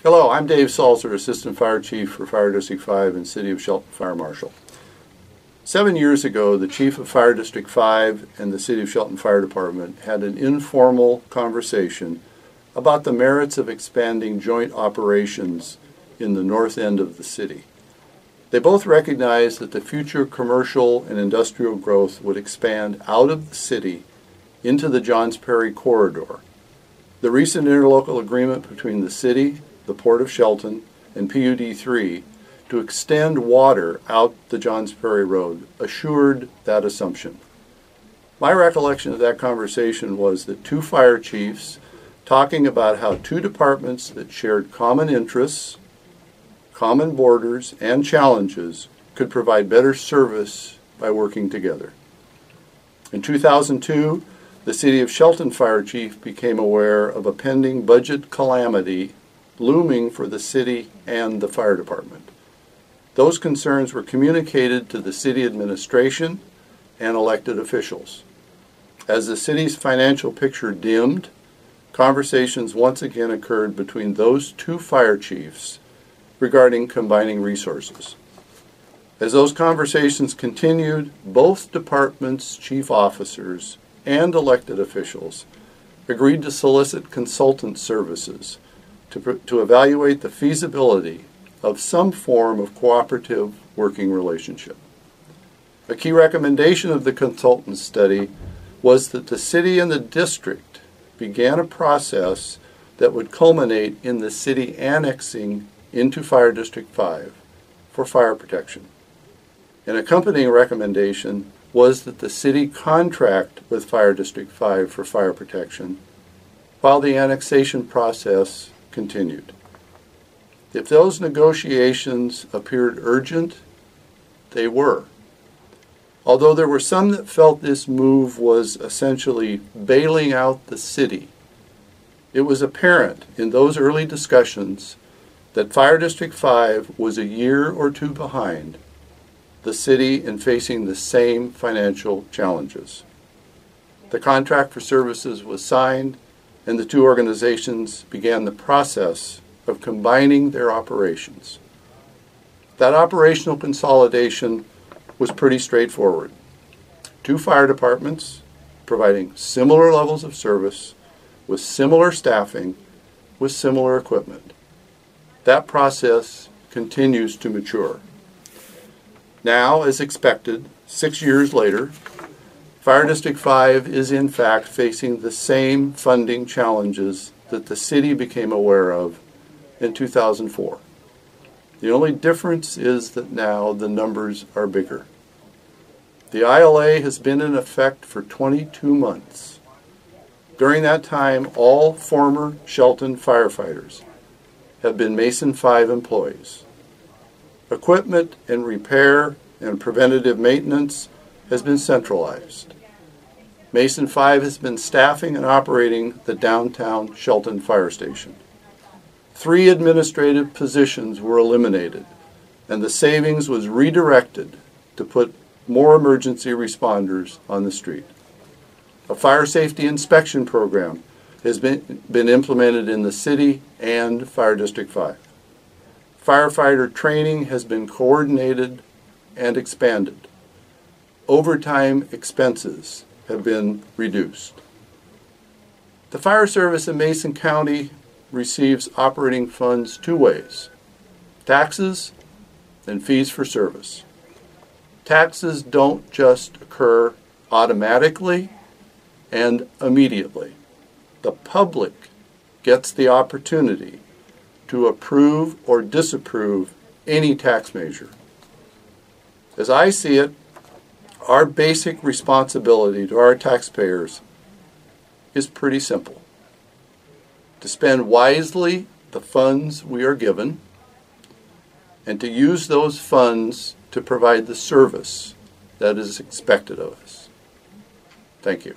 Hello, I'm Dave Salzer, Assistant Fire Chief for Fire District 5 and City of Shelton Fire Marshal. 7 years ago, the Chief of Fire District 5 and the City of Shelton Fire Department had an informal conversation about the merits of expanding joint operations in the north end of the city. They both recognized that the future commercial and industrial growth would expand out of the city into the Johns Perry corridor. The recent interlocal agreement between the city, the Port of Shelton, and PUD 3 to extend water out the Johns Perry Road assured that assumption. My recollection of that conversation was that two fire chiefs talking about how two departments that shared common interests, common borders, and challenges could provide better service by working together. In 2002, the City of Shelton Fire Chief became aware of a pending budget calamity looming for the city and the fire department. Those concerns were communicated to the city administration and elected officials. As the city's financial picture dimmed, conversations once again occurred between those two fire chiefs regarding combining resources. As those conversations continued, both departments' chief officers and elected officials agreed to solicit consultant services to evaluate the feasibility of some form of cooperative working relationship. A key recommendation of the consultant study was that the city and the district began a process that would culminate in the city annexing into Fire District 5 for fire protection. An accompanying recommendation was that the city contract with Fire District 5 for fire protection while the annexation process continued. If those negotiations appeared urgent, they were. Although there were some that felt this move was essentially bailing out the city, it was apparent in those early discussions that Fire District 5 was a year or two behind the city in facing the same financial challenges. The contract for services was signed, and the two organizations began the process of combining their operations. That operational consolidation was pretty straightforward. Two fire departments providing similar levels of service with similar staffing with similar equipment. That process continues to mature. Now, as expected, 6 years later, Fire District 5 is in fact facing the same funding challenges that the city became aware of in 2004. The only difference is that now the numbers are bigger. The ILA has been in effect for 22 months. During that time, all former Shelton firefighters have been Mason 5 employees. Equipment and repair and preventative maintenance has been centralized. Mason 5 has been staffing and operating the downtown Shelton Fire Station. 3 administrative positions were eliminated, and the savings was redirected to put more emergency responders on the street. A fire safety inspection program has been implemented in the city and Fire District 5. Firefighter training has been coordinated and expanded. Overtime expenses have been reduced. The fire service in Mason County receives operating funds 2 ways: taxes and fees for service. Taxes don't just occur automatically and immediately. The public gets the opportunity to approve or disapprove any tax measure. As I see it, our basic responsibility to our taxpayers is pretty simple: to spend wisely the funds we are given and to use those funds to provide the service that is expected of us. Thank you.